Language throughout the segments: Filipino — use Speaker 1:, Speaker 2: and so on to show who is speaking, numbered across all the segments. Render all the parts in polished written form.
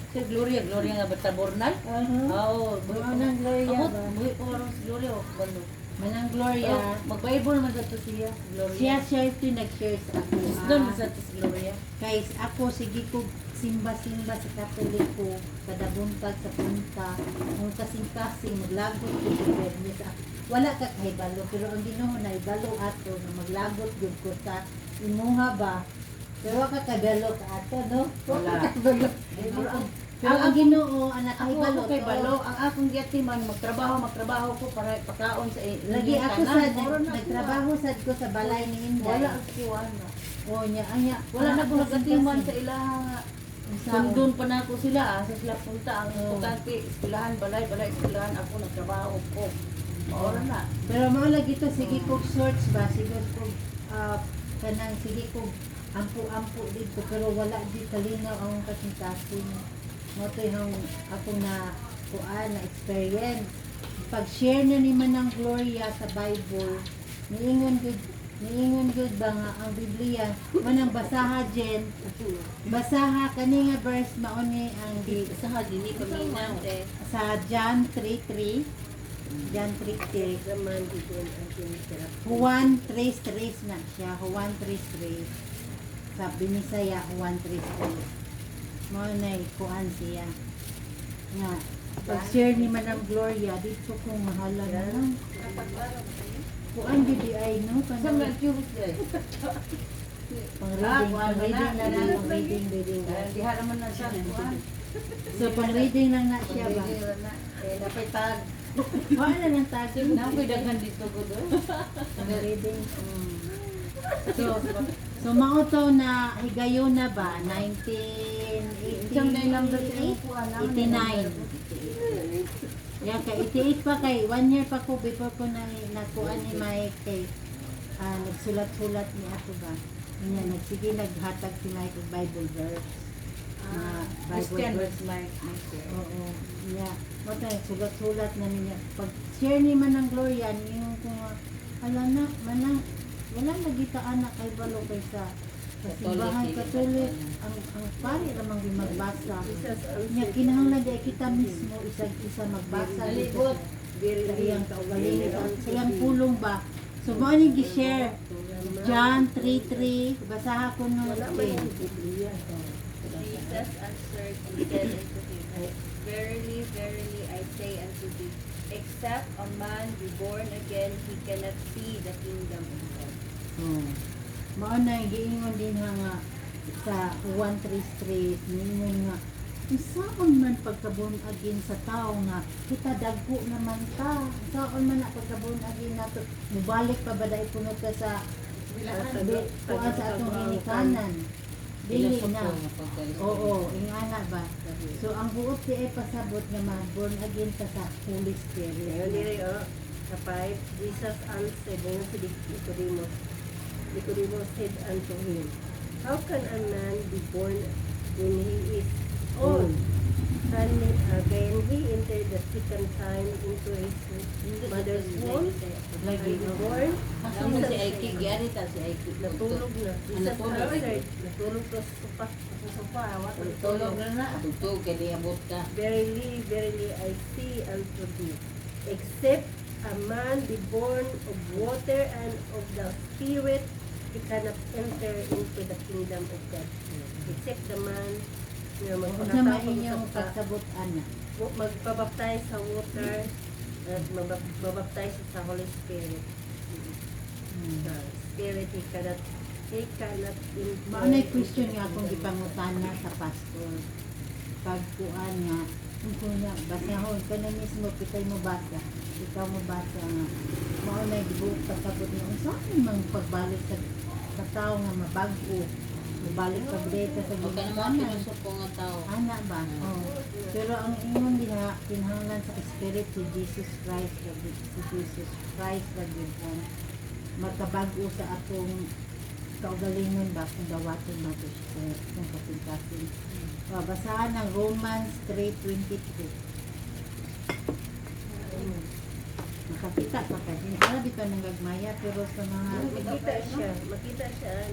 Speaker 1: Si Gloria, Gloria nga batabornal. Oo, buhi pa.
Speaker 2: Manang Gloria
Speaker 1: Amot,
Speaker 2: ba?
Speaker 1: buhi pa ron si Gloria. Balo.
Speaker 2: Manang Gloria.
Speaker 1: Mag-Bible man sa to siya, Gloria.
Speaker 2: Siya ito nag-share sa ako.
Speaker 1: Doon man sa to si Gloria.
Speaker 2: Guys, ako sige ko simba-simba sa Katoliko, kada buntag sa punta, kung kasing-kasing maglagot ko sa Bernes. Wala ka kay balo, pero ang Ginoo na ibalo ato na maglagot gyud ko ta imuha ba. Pero wala ka kay balo ka ato, no?
Speaker 1: Wala.
Speaker 2: Ka balo. Pero ang Ginoo anak kay
Speaker 1: Ako
Speaker 2: balo.
Speaker 1: kay Balo, ang akong giyatiman, magtrabaho ko para pagkaon sa
Speaker 2: Lagi
Speaker 1: inyong
Speaker 2: ako
Speaker 1: tanan.
Speaker 2: sa
Speaker 1: Moro na
Speaker 2: nagtrabaho sad ko sa balay ni Inday.
Speaker 1: Wala ang kiwana.
Speaker 2: Oh, nya anya.
Speaker 1: Wala na kung nagatiman sa ilaha nga.
Speaker 2: Sa
Speaker 1: Sundon pa na ako sila, sa sila punta. Ang
Speaker 2: Oo.
Speaker 1: importante, eskwelahan, balay, eskwelahan. Ako nagtrabaho ko. Maura na.
Speaker 2: Pero mao lagi to sige ko shorts ba siguro ko kanang sige ko ampo dito pero wala di kalinaw ang kasintasin. Mo to yung ako na kuan na experience. Pag-share na ni Manang Gloria sa Bible, niingon gud ba nga ang Biblia manang basaha jen. Basaha kani nga verse mao ni ang
Speaker 1: Sa dini paminaw.
Speaker 2: sa John 3:3. John 3:3. Juan 3:3 na siya. Juan 3:3. Sa Binisaya, Juan 3:3. Mo na kuan siya. Nga, pag-share ni Madam Gloria, dito kong mahala na lang. Kuan di ay no?
Speaker 1: Sa
Speaker 2: Kanang
Speaker 1: mga curious day.
Speaker 2: pang-reading na lang. Pang-reading.
Speaker 1: Diha naman na siya.
Speaker 2: So, pang-reading lang na siya ba?
Speaker 1: Napitag.
Speaker 2: Kuan na lang tago.
Speaker 1: Napidagan dito ko doon.
Speaker 2: Pang-reading. So mao to na higayon na ba? 1988?
Speaker 1: Isang na number sa iyo po,
Speaker 2: 89. Yan kay 88 pa kay 1 year pa ko before ko na nakuan ni Mike kay nagsulat-sulat ni ako ba. Niya nagsige naghatag si Mike og Bible verse.
Speaker 1: Christian
Speaker 2: Bible
Speaker 1: was like myself.
Speaker 2: Oo. Yeah. Mata sulat-sulat na niya. Pag share ni Manang Gloria yung kung ala na manang wala nagita anak kay balo kay sa simbahan Katolik ang pari ramang magbasa. Nya kinahanglan di kita mismo isa magbasa dito. Iyang kaugalingon silang pulong ba. So mo ni gi-share John 3:3 basaha ko no.
Speaker 3: Jesus answered and said unto him, Verily, verily, I say unto thee, except a man be born again, he cannot see the kingdom of God.
Speaker 2: Mao na giingon din nga sa 1:3 ningon nga isaon man pagkabon agin sa tao nga kita dagko naman ta saon man na pagkabon agin nato mubalik pa ba dai puno ka sa kuan sa atong ginikanan dili na oo ingana ba so ang buot di ay pasabot nga ma-born again ka sa Holy Spirit.
Speaker 4: Kapag Jesus answered Nicodemus said unto him, How can a man be born when he is old? Can he enter the second time into his mother's womb?
Speaker 2: Lagi
Speaker 4: And born?
Speaker 1: Ako mo si Aiki, gyari ta si Aiki.
Speaker 4: Natulog na. Jesus
Speaker 1: Natulog.
Speaker 4: answered, natulog ka sa sopa.
Speaker 1: Tulog na na. Tutog, kaya di abot ka.
Speaker 4: Verily, verily, I say unto thee, except a man be born of water and of the Spirit, he cannot enter into the kingdom of God. Except the man na
Speaker 2: Unsa man inyong pagsabot ana?
Speaker 4: magpabaptize sa water at magbaptize sa Holy Spirit. The Spirit, he cannot
Speaker 2: Mao na question nga akong gipangutana sa pastor. Pagkuan nga kung niya basahon ka na mismo kitay mo basa. Ikaw mo basa nga. Mao na gibuot pasabot nga unsa man pagbalik sa tao nga mabago. Mabalik pag ka sa
Speaker 1: Huwag ka naman
Speaker 2: ginikanan.
Speaker 1: pinusupo nga tao.
Speaker 2: Ana ba? Oh. Pero ang ingon diha kinahanglan sa Spirit si Jesus Christ lagi makabago sa atong kaugalingon ba kung dawaton ba ito kung kasintasin. Basahan ng Romans 3:22. Makakita pa ka. Hindi ka dito nang gagmaya pero sa mga
Speaker 4: makita siya.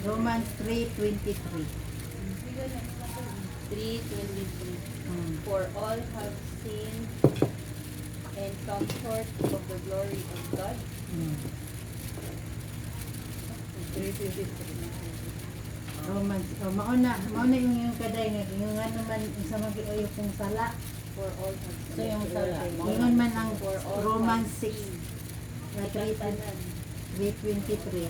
Speaker 2: Romans 3:23.
Speaker 3: 3:23.
Speaker 2: Mm.
Speaker 3: For all have sinned and come short of the glory of God.
Speaker 2: Mm.
Speaker 1: 3:23.
Speaker 2: Romans, mauna yung kaday nga, yung nga naman, sa mga yung pong sala,
Speaker 3: For all have
Speaker 1: So
Speaker 3: sinned.
Speaker 1: yung sala.
Speaker 2: ingon man ang
Speaker 3: For all
Speaker 2: Romans
Speaker 3: have
Speaker 2: 6,
Speaker 3: sinned.
Speaker 2: na
Speaker 3: Tanan.
Speaker 2: 3:23.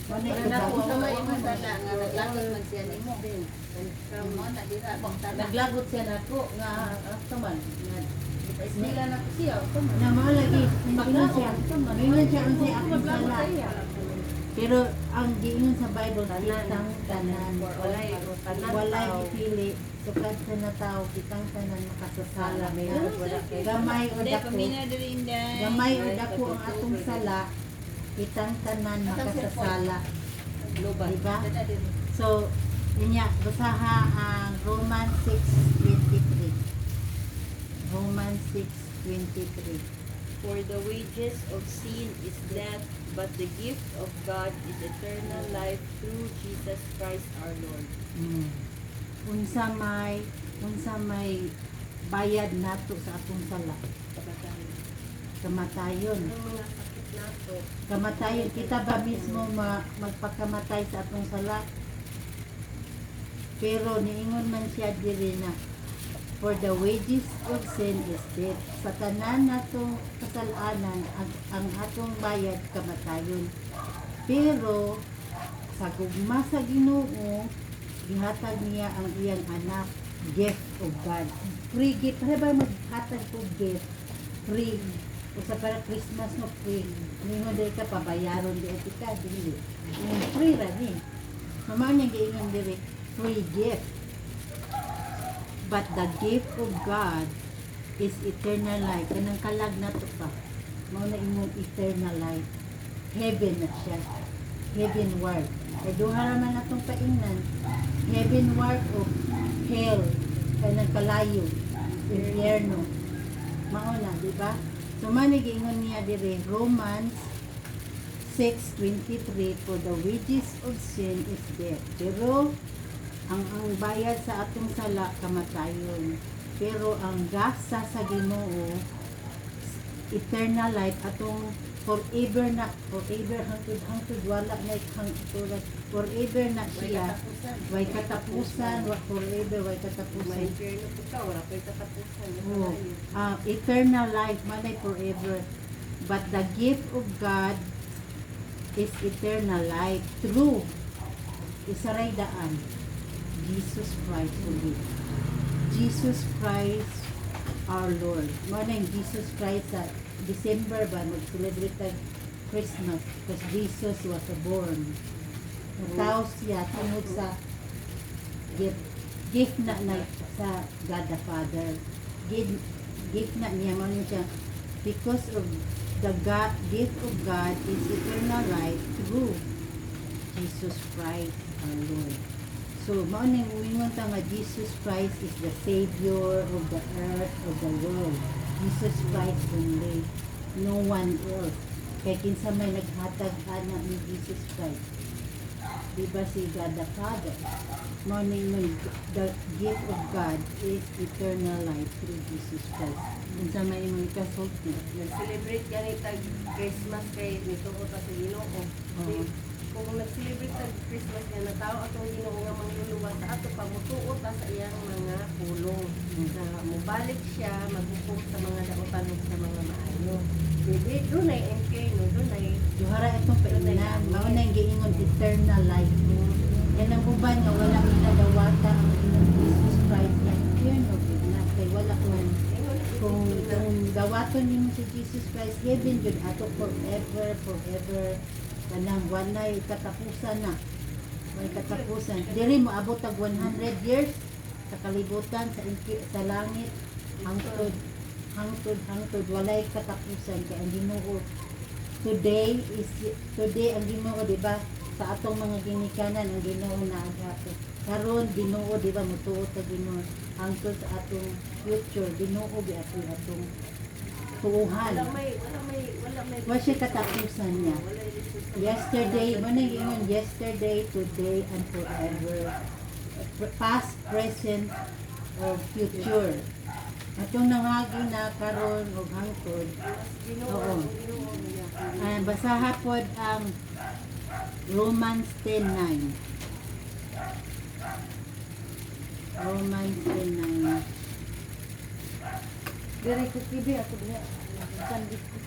Speaker 2: Mauna
Speaker 1: Wala
Speaker 2: yung
Speaker 1: na po
Speaker 2: kaday.
Speaker 1: sa may mga sala nga naglagot man siya nimo. Mo na dira naglagot siya nako nga ato man nga nila na ko siya ato man.
Speaker 2: Na mao lagi, ingon siya, ingon siya unsay akong sala. Pero ang giingon sa Bible, kitang tanan, walay ipili, sukad sa na tao, kitang tanan makasasala. Gamay o dako, gamay o dako ang atong sala, kitang tanan makasasala. Diba? So, yun nga, basaha ang Romans 6:23. Romans 6:23.
Speaker 3: For the wages of sin is death, but the gift of God is eternal life through Jesus Christ our Lord.
Speaker 2: Mm. Unsa may bayad nato sa atong sala. Kamatayon.
Speaker 4: Ang mga sakit nato.
Speaker 2: Kamatayon, kita ba mismo magpakamatay sa atong sala? Pero niingon man siya diri na, for the wages of sin is death. Sa tanan natong kasalanan, ang atong bayad kamatayon. Pero sa gugma sa Ginoo, gihatag niya ang iyang anak, gift of God. Free gift. Para ba maghatag og gift? Free. O sa para Christmas no free. Ningon dahil ka pabayaron di etika, dili. Yung free ra ni. Mama niya giingon diri, free gift. But the gift of God is eternal life. Kanang kalag na to pa. Mao na imong eternal life. Heaven na siya. Heavenward. E duha raman atong paingnan. Heavenward of hell. Kanang kalayo. Infierno. Mao na, di ba? So manigingon niya dire Romans 6:23, for the wages of sin is death. Pero ang bayad sa atong sala kamatayon. Pero ang gasa sa Ginoo eternal life, atong forever na, forever hangtod wala na hangtod, forever na siya, way katapusan, forever way
Speaker 4: May
Speaker 2: katapusan.
Speaker 4: infierno po ka, wala pa katapusan.
Speaker 2: Oh, eternal life manay forever, but the gift of God is eternal life through isaray daan, Jesus Christ ulit. Jesus Christ our Lord. Manay Jesus Christ sa December ba mag-celebrate tag Christmas because Jesus was born. Nagtao siya tungod sa gift na sa God the Father. Gift na niya man siya because of the gift of God is eternal life through Jesus Christ our Lord. So, mao ning umingon ta nga Jesus Christ is the Savior of the earth, of the world. Jesus Christ only, no one else. Kaya kinsa may naghatag ana ni Jesus Christ. Diba si God the Father? Mao ning the gift of God is eternal life through Jesus Christ. Kinsa may imong ikasulti.
Speaker 4: Nag-celebrate gani tag Christmas kay nito ko ta sa Ginoo. Kung nag-celebrate tag Christmas nga natao atong Ginoo nga mangluluwas sa ato pamutuot ta sa iyang mga pulong. Na mubalik siya maghukom sa mga dautan ug sa mga maayo. Dili dunay infierno, dunay
Speaker 2: Juhara itong painan, mao na yung giingon eternal life. Yan ang uban nga wala minadawata ang Ginoo Jesus Christ na infierno, na kay wala man. Kung dawaton niyo si Jesus Christ, heaven jud ato forever. Kanang walay katapusan na. May katapusan. Diri mo abot tag 100 years sa kalibutan sa langit hangtod walay katapusan kay ang Ginoo today ang Ginoo di ba sa atong mga ginikanan ang Ginoo na agato karon Ginoo di ba mutuo ta Ginoo hangtod sa atong future Ginoo bi atong tuuhan
Speaker 4: wala may
Speaker 2: wa siya katapusan niya. Yesterday, mo nang ingon yesterday, today, and forever. past, present, or future. Atong nangagi na karon og hangtod. Oo. Basaha pod ang Romans 10:9. Romans 10:9.
Speaker 1: Dari ko TV ako diha. Sandit ko.